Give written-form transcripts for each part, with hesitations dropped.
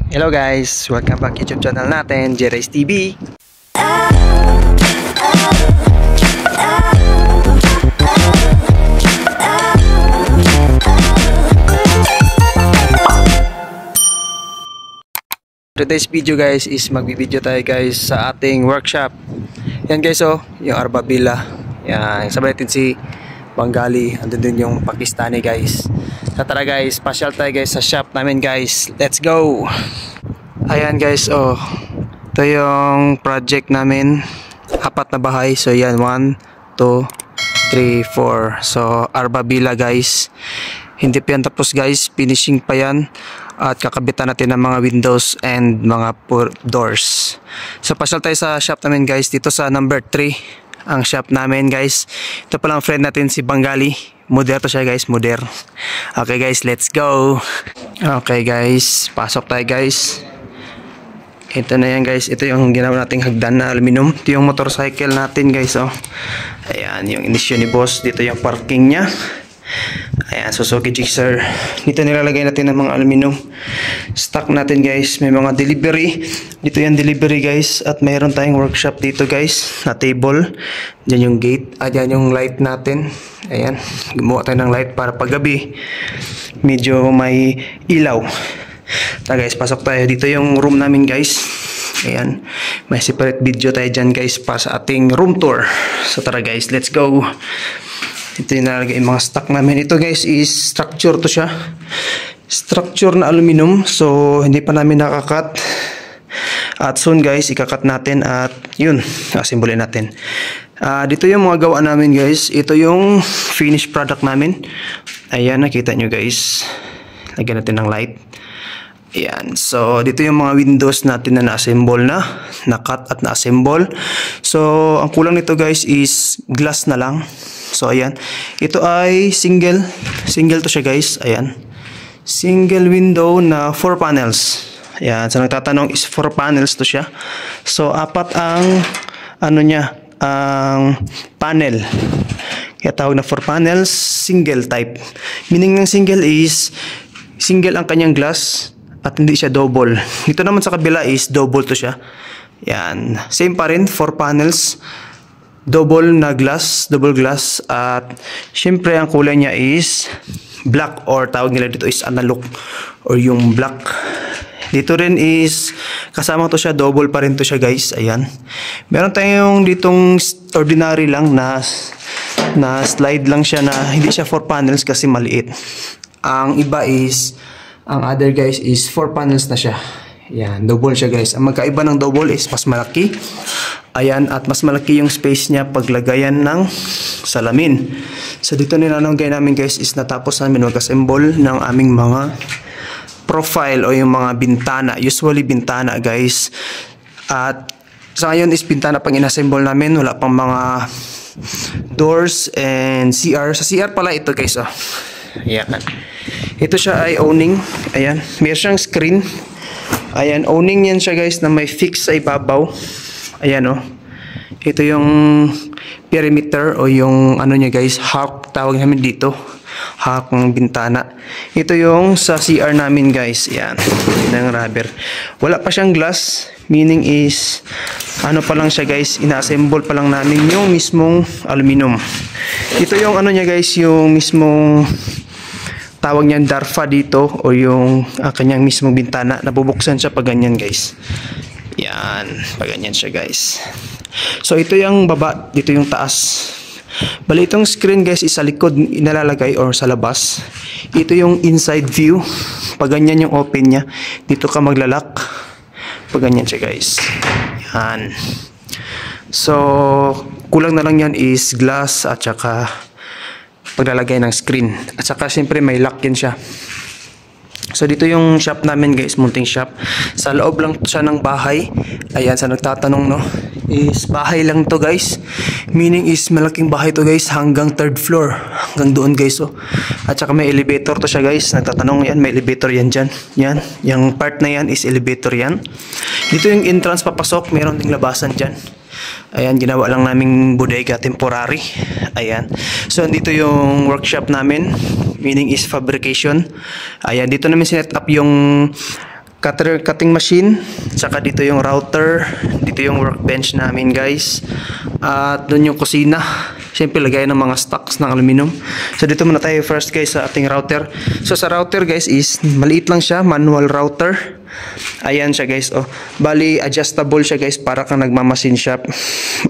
Hello guys, welcome back YouTube channel natin, Jerry's TV. Today's video guys is magbibideo tayo guys sa ating workshop. Yan guys yung Arbabila. Yan, sabay natin si Bengali, andun din yung Pakistani guys. So tara guys, pasyal tayo guys sa shop namin guys. Let's go! Ayan guys, ito yung project namin. 4 na bahay. So yan, 1, 2, 3, 4. So Arbabila guys. Hindi pa yan tapos guys, finishing pa yan. At kakabitan natin ng mga windows and mga doors. So pasyal tayo sa shop namin guys, dito sa number 3 ang shop namin guys. Ito palang friend natin si Bengali. Moder to siya guys, moder. Okay guys, let's go. Okay guys, pasok tayo guys. Ito na yan guys, ito yung ginawa nating hagdan na aluminum. Ito yung motorcycle natin guys. Ayan, yung inisyo ni boss. Dito yung parking nya. Ayan, Suzuki Gixxer. Dito nilalagay natin ng mga aluminum stock natin guys. May mga delivery. Dito yung delivery guys. At mayroon tayong workshop dito guys na table. Diyan yung gate. Diyan yung light natin. Ayan, gumawa tayo ng light para paggabi medyo may ilaw. Tara guys, pasok tayo. Dito yung room namin guys. Ayan, may separate video tayo dyan guys para sa ating room tour. So tara guys, let's go. Ito yung nalagay yung mga stock namin. Ito guys is structure to siya. Structure na aluminum. So hindi pa namin nakakat. At soon guys, ikakat natin. At yun, asimbolin natin. Dito yung mga gawa namin guys. Ito yung finished product namin. Ayan, nakita nyo guys. Lagyan natin ng light. Ayan, so dito yung mga windows natin na na-assemble na, na-cut at na-assemble. So ang kulang nito guys is glass na lang. So ayan, ito ay single to siya guys. Ayan, single window na 4 panels. Ayan, sa nagtatanong is 4 panels to siya. So 4 ang ano niya, ang panel. Kaya tawag na 4 panels, single type. Meaning ng single is single ang kanyang glass at hindi siya double. Dito naman sa kabila is double to siya. Yan, same pa rin, 4 panels, double na glass, double glass. At syempre ang kulay niya is black, or tawag nila dito is analog, or yung black. Dito rin is kasama to siya, double pa rin to siya guys. Ayan, meron tayong ditong ordinary lang na slide lang siya, na hindi siya 4 panels kasi maliit. Ang iba is, ang other guys is 4 panels na siya. Ayan, double siya guys. Ang magkaiba ng double is mas malaki. Ayan, at mas malaki yung space niya paglagayan ng salamin. So dito nilalagay namin guys is natapos namin mag-assemble ng aming mga profile o yung mga bintana. Usually bintana guys. At sa ngayon is bintana pang inassemble namin. Wala pang mga doors and CR. Sa CR pala ito guys. Ayan. Ito siya ay owning. Ayan, may siyang screen. Ayan, owning yan siya guys na may fix sa ibabaw. Ayan ito yung perimeter o yung ano niya guys, hawk tawag namin dito, hawk ng bintana. Ito yung sa CR namin guys. Ayan, ng rubber. Wala pa siyang glass, meaning is ano pa lang siya guys, ina-assemble pa lang namin yung mismong aluminum. Ito yung ano niya guys, yung mismong tawag niyan darfa dito, o yung kanyang mismong bintana. Nabubuksan siya pag ganyan guys. Yan, pag ganyan siya guys. So ito yung baba, dito yung taas. Bali itong screen guys is sa likod inalalagay or sa labas. Ito yung inside view. Pag ganyan yung open niya, dito ka maglalak. Pag ganyan siya guys. Yan. So kulang na lang yan is glass at saka paglalagay ng screen. At saka siyempre may lock yan siya. So dito yung shop namin guys, munting shop. Sa loob lang siya ng bahay. Ayan, sa nagtatanong is bahay lang to guys. Meaning is malaking bahay to guys, hanggang 3rd floor. Hanggang doon guys. At saka may elevator to siya guys. Nagtatanong yan, may elevator yan dyan. Yan, yung part na yan is elevator yan. Dito yung entrance papasok, meron ding labasan dyan. Ayan, ginawa lang naming bodega temporary. Ayan. So, dito yung workshop namin. Meaning is fabrication. Ayan, dito namin sinet up yung cutting machine, saka dito yung router, dito yung workbench namin guys, at doon yung kusina. Siyempre lagay ng mga stocks ng aluminum. So dito muna tayo first guys sa ating router. So sa router guys is maliit lang siya, manual router. Ayan siya guys, oh. Bali adjustable siya guys, para kang nagmamasin shop.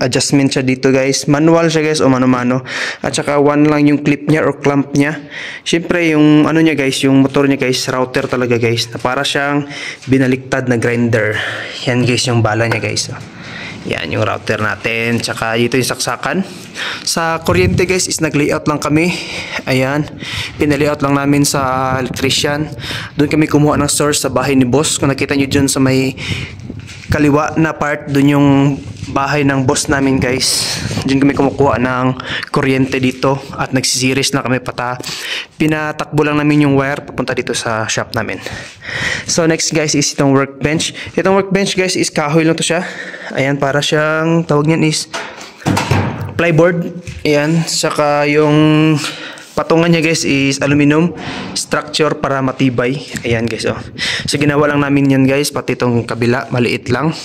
Adjustment siya dito guys. Manual siya guys, o mano-mano. At saka one lang yung clip niya or clamp niya. Siyempre yung ano niya guys, yung motor niya guys, router talaga guys, na para siyang binaliktad na grinder. Yan guys yung bala niya guys, oh. Yan yung router natin. Tsaka dito yung saksakan. Sa kuryente guys is nag-layout lang kami. Ayan. Pinalayout lang namin sa electrician. Doon kami kumuha ng source sa bahay ni boss. Kung nakita nyo dyan sa may kaliwa na part, doon yung bahay ng boss namin guys. Diyan kami kumukuha ng kuryente dito. At nagsisiris na kami pata. Pinatakbo lang namin yung wire papunta dito sa shop namin. So next guys is itong workbench. Itong workbench guys is kahoy lang to siya. Ayan, para siyang tawag niyan is plyboard. Ayan, saka yung patungan niya guys is aluminum structure para matibay. Ayan guys, oh. So ginawa lang namin yan guys, pati itong kabila maliit lang.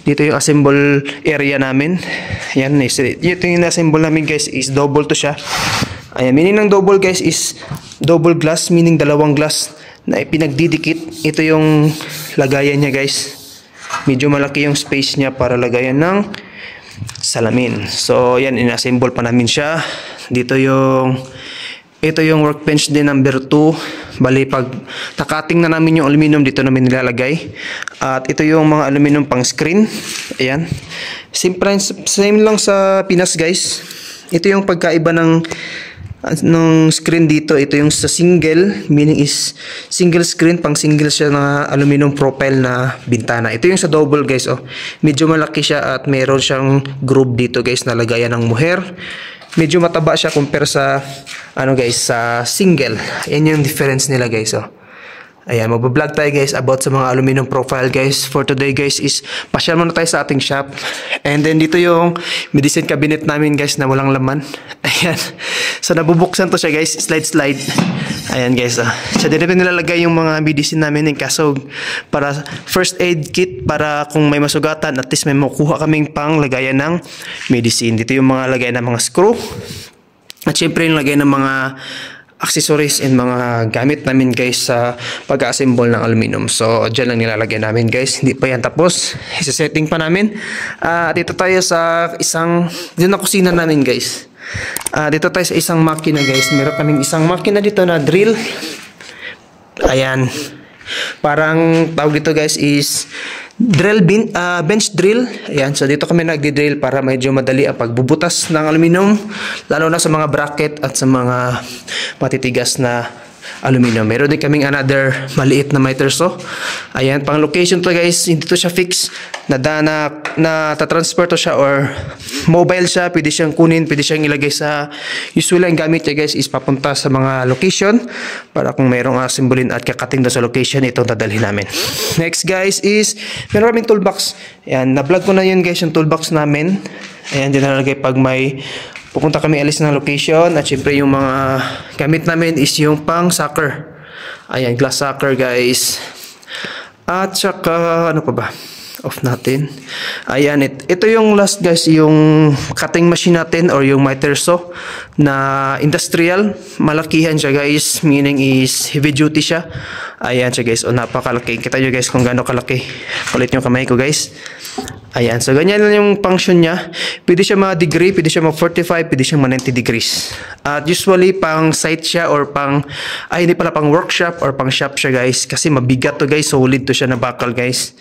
Dito yung assemble area namin. Ayan, ito yung assemble namin guys is double to siya. Ayan, meaning ng double guys is double glass, meaning dalawang glass na pinagdidikit. Ito yung lagayan niya guys. Medyo malaki yung space niya para lagayan ng salamin. So yan, inassemble pa namin siya. Ito yung workbench din number 2. Bali pag nakating na namin yung aluminum, dito namin nilalagay. At ito yung mga aluminum pang screen. Ayan. Same lang sa Pinas guys. Ito yung pagkaiba ng screen dito. Ito yung sa single, meaning is single screen, pang single siya na aluminum profile na bintana. Ito yung sa double guys, oh. Medyo malaki siya at meron siyang groove dito guys na lagayan ng muher. Medyo mataba siya compare sa ano guys, sa single. Yan yung difference nila guys, oh. Ayan, magbablog tayo guys about sa mga aluminum profile guys. For today guys is pasyal muna tayo sa ating shop. And then dito yung medicine cabinet namin guys na walang laman. Ayan. So nabubuksan to siya guys, slide. Ayan guys, ah. So dito nilalagay yung mga medicine namin ng kasog para first aid kit, para kung may masugatan at least may makuha kaming pang lagayan ng medicine. Dito yung mga lagayan ng mga screw. At syempre yung lagayan ng mga accessories and mga gamit namin guys sa pag-assemble ng aluminum. So dyan lang nilalagay namin guys. Hindi pa yan tapos. Isa-setting pa namin. Dito tayo sa dito na kusina namin guys. Dito tayo sa isang makina guys. Meron kaming isang makina dito na drill. Ayan. Parang tawag dito guys is bench drill. Ayan, so dito kami nagdi-drill para medyo madali ang pagbubutas ng aluminum, lalo na sa mga bracket at sa mga matitigas na aluminum. Meron din kaming another maliit na miter saw. Ayan, pang location to guys, hindi to siya fix. Na-transfer to siya or mobile siya, pwede siyang kunin, pwede siyang ilagay sa, usually ang gamit niya guys is papunta sa mga location para kung mayroong assemblin at kakating doon sa location, itong dadalhin namin. Next guys is meron kaming toolbox. Ayan, na-vlog ko na yun guys yung toolbox namin. Ayan, din nalagay pag may pupunta kami alis ng location. At syempre yung mga gamit namin is yung pang sucker. Ayan, glass sucker guys. At saka ano pa ba? Off natin. Ayan, ito yung last guys, yung cutting machine natin or yung miter saw na industrial. Malakihan siya guys, meaning is heavy duty siya. Ayan siya guys, o napakalaki. Kita nyo guys kung gaano kalaki. Kulit yung kamay ko guys. Ayan, so ganyan lang yung function niya. Pwede siya ma-degree, pwede siya ma-45, pwede siya ma-90 degrees. At usually pang site siya or hindi pala pang workshop or pang shop siya guys. Kasi mabigat to guys, solid to siya na bakal guys.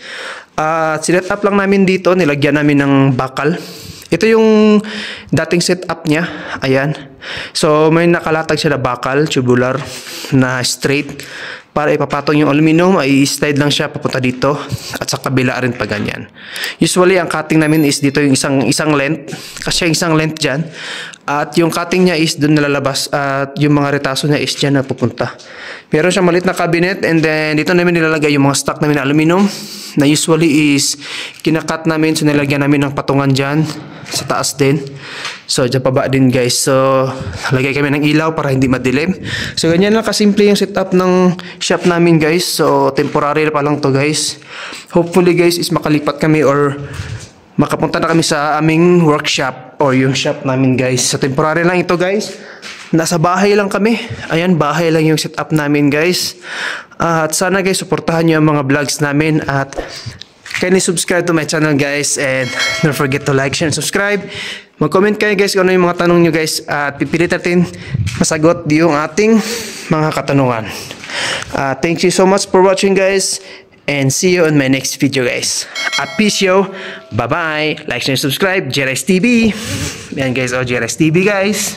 Sinet up lang namin dito, nilagyan namin ng bakal. Ito yung dating setup niya. Ayan. So may nakalatag siya na bakal, tubular na straight. Para ipapatong yung aluminum ay slide lang siya papunta dito at sa kabila rin pa ganyan. Usually ang cutting namin is dito yung isang length, kasi yung isang length dyan, at yung cutting niya is doon nalalabas at yung mga retaso niya is dyan na pupunta. Meron siyang maliit na cabinet and then dito namin nilalagay yung mga stock namin na aluminum na usually is kinakat namin, so nilagyan namin ng patungan dyan sa taas din. So dyan pa ba din guys. So lagay kami ng ilaw para hindi madilim. So ganyan lang kasimple yung setup ng shop namin guys. So temporary pa lang to guys. Hopefully guys is makalipat kami or makapunta na kami sa aming workshop or yung shop namin guys. So temporary lang ito guys. Nasa bahay lang kami. Ayan, bahay lang yung setup namin guys. At sana guys suportahan nyo ang mga vlogs namin. At kindly subscribe to my channel guys. And don't forget to like, share, and subscribe. Mag-comment kayo guys kung ano yung mga tanong nyo guys. At pipilit natin masagot yung ating mga katanungan. Thank you so much for watching guys. And see you on my next video guys. At peace yo. Bye bye. Like, share, and subscribe. JRX TV. Yan guys. Oh, JRX TV guys.